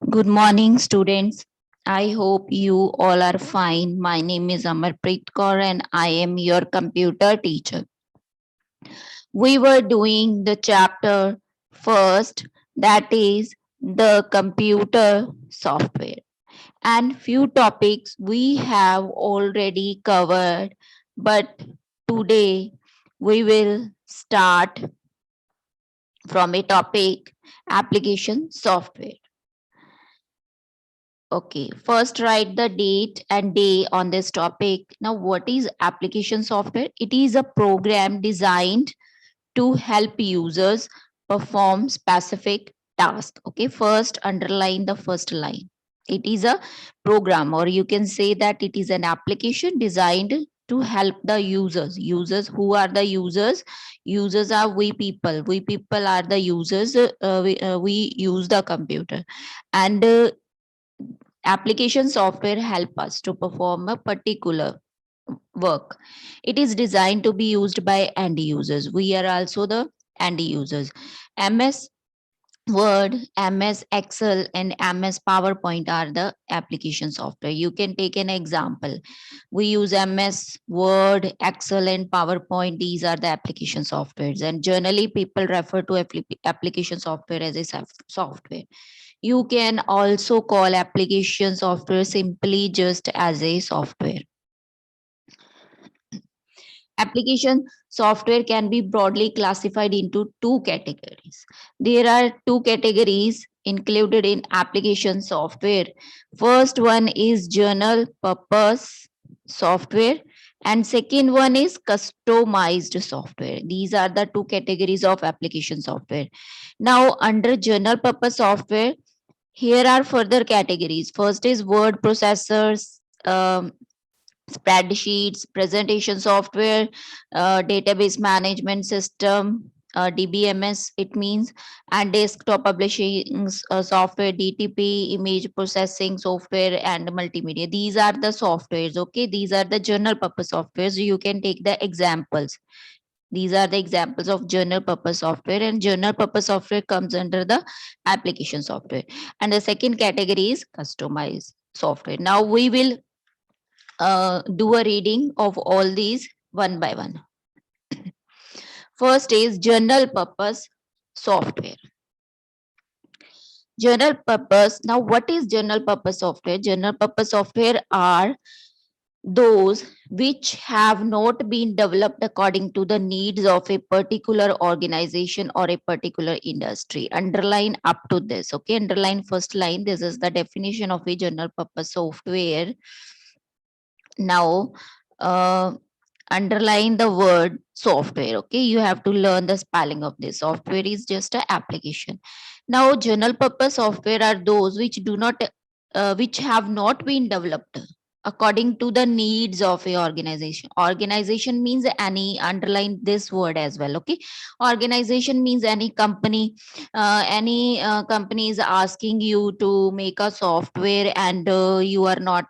Good morning, students. I hope you all are fine. My name is Amarpreet Kaur and I am your computer teacher. We were doing the chapter first, that is the computer software. And few topics we have already covered, but today we will start from a topic application software. Okay, first write the date and day on this topic. Now, what is application software? It is a program designed to help users perform specific tasks. Okay, first underline the first line. It is a program, or you can say that it is an application designed to help the users. Users, who are the users? Users are we people. We people are the users. We use the computer, and application software help us to perform a particular work. It is designed to be used by end users. We are also the end users. MS Word, MS Excel, and MS PowerPoint are the application software. You can take an example. We use MS Word, Excel, and PowerPoint. These are the application softwares. And generally, people refer to application software as a software. You can also call application software simply just as a software. Application software can be broadly classified into two categories. There are two categories included in application software. First one is general purpose software and second one is customized software. These are the two categories of application software. Now under general purpose software, here are further categories. First is word processors, spreadsheets, presentation software, database management system, DBMS, it means, and desktop publishing software, DTP, image processing software, and multimedia. These are the softwares, okay? These are the general purpose softwares. You can take the examples. These are the examples of general purpose software, and general purpose software comes under the application software. And the second category is customized software. Now we will do a reading of all these one by one. First is general purpose software. General purpose. Now, what is general purpose software? General purpose software are those which have not been developed according to the needs of a particular organization or a particular industry. Underline up to this. Okay, underline first line. This is the definition of a general purpose software. Now, underline the word software. Okay, you have to learn the spelling of this. Software is just an application. Now general purpose software are those which do not which have not been developed according to the needs of a organization. Organization means any, underline this word as well. Okay, organization means any company. Any company is asking you to make a software and you are not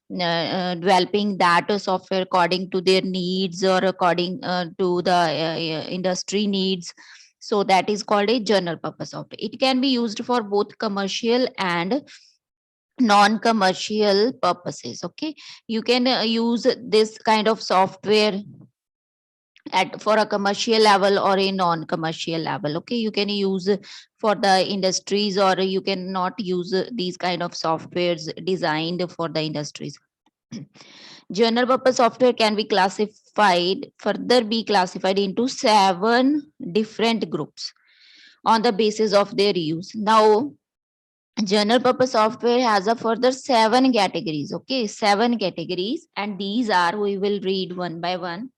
developing that software according to their needs or according to the industry needs. So that is called a general purpose software. It can be used for both commercial and non-commercial purposes. Okay, you can use this kind of software at for a commercial level or a non-commercial level. Okay, you can use for the industries or you cannot use these kind of softwares designed for the industries. General purpose software can be further be classified into 7 different groups on the basis of their use. Now, general purpose software has a further 7 categories. Okay, 7 categories, and these are, we will read one by one.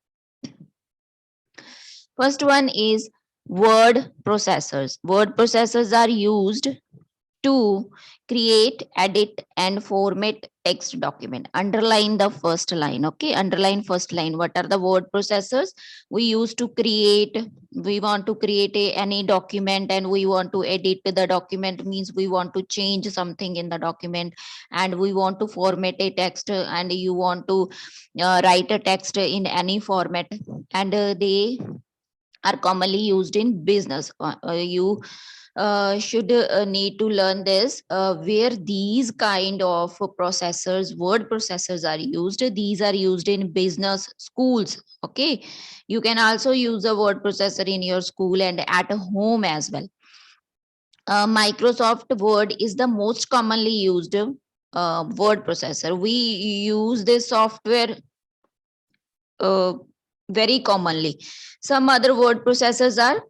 First one is word processors. Word processors are used to create, edit, and format text document. Underline the first line. Okay, underline first line. What are the word processors? We use to create, we want to create any document and we want to edit the document, means we want to change something in the document, and we want to format a text and you want to write a text in any format, and they are commonly used in business. You should need to learn this, where these kind of processors, word processors are used. These are used in business, schools. Okay, you can also use a word processor in your school and at home as well. Microsoft Word is the most commonly used word processor. We use this software uh, very commonly. Some other word processors are,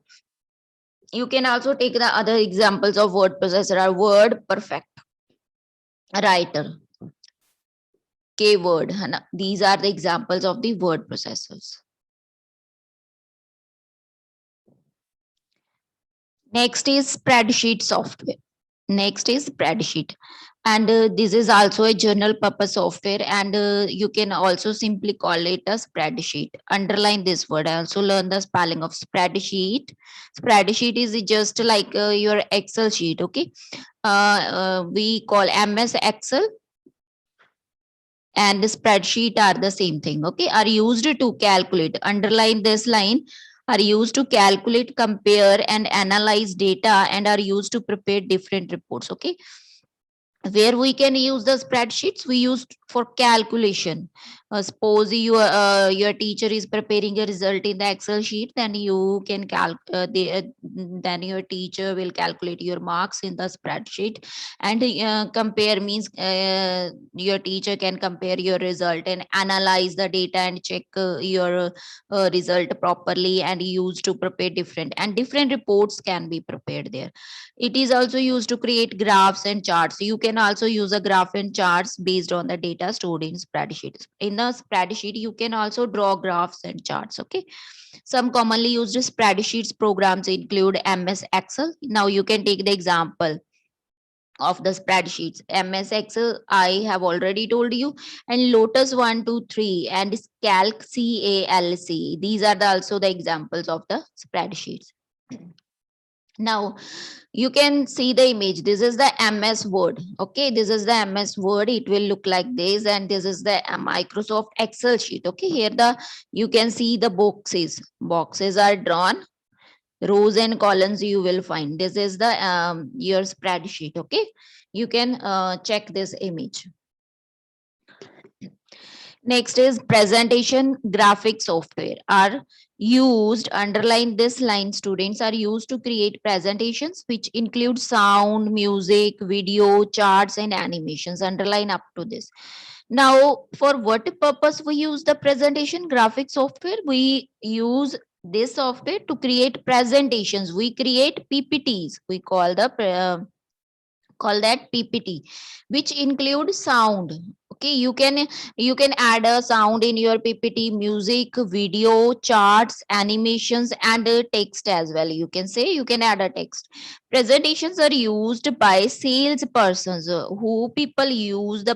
you can also take the other examples of word processor are Word Perfect, Writer, K-Word. These are the examples of the word processors. Next is spreadsheet software. Next is spreadsheet. And this is also a general purpose software, and you can also simply call it a spreadsheet. Underline this word. I also learned the spelling of spreadsheet. Spreadsheet is just like your Excel sheet. Okay. We call MS Excel and the spreadsheet are the same thing. Okay, are used to calculate. Underline this line. Are used to calculate, compare, and analyze data, and are used to prepare different reports. Okay, where we can use the spreadsheets, we use for calculation. Suppose your teacher is preparing a result in the Excel sheet, then you can then your teacher will calculate your marks in the spreadsheet. And compare means your teacher can compare your result and analyze the data and check your result properly, and use to prepare different reports can be prepared there. It is also used to create graphs and charts. You can also use a graph and charts based on the data stored in spreadsheet. In the spreadsheet, you can also draw graphs and charts. Okay. Some commonly used spreadsheets programs include MS Excel. Now you can take the example of the spreadsheets. MS Excel, I have already told you, and Lotus 123 and Calc CALC. These are also the examples of the spreadsheets. Now you can see the image. This is the MS Word. Okay, this is the MS Word. It will look like this, and this is the Microsoft Excel sheet. Okay, here you can see the boxes. Boxes are drawn. Rows and columns you will find. This is the your spreadsheet. Okay, you can check this image. Next is presentation graphic software are used, underline this line, students, are used to create presentations which include sound, music, video, charts, and animations. Underline up to this. Now, for what purpose we use the presentation graphic software? We use this software to create presentations. We create PPTs. We call that PPT, which include sound. Okay, you can add a sound in your PPT, music, video, charts, animations, and text as well. You can say you can add a text. Presentations are used by sales persons. Who people use the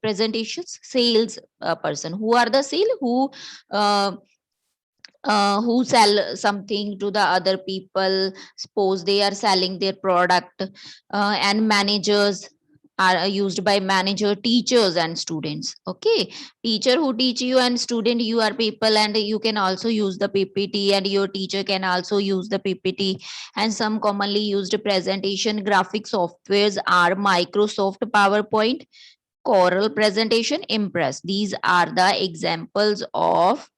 presentations? Sales person. Who are the sale? Who sell something to the other people. Suppose they are selling their product, and managers are used by manager, teachers, and students. Okay, teacher who teach you, and student, you are people, and you can also use the PPT, and your teacher can also use the PPT. And some commonly used presentation graphic softwares are Microsoft PowerPoint, Corel presentation, Impress. These are the examples of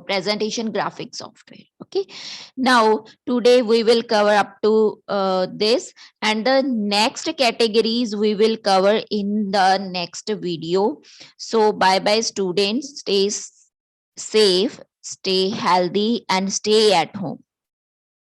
presentation graphic software. Okay, now today we will cover up to this, and the next categories we will cover in the next video. So bye bye students, stay safe, stay healthy, and stay at home.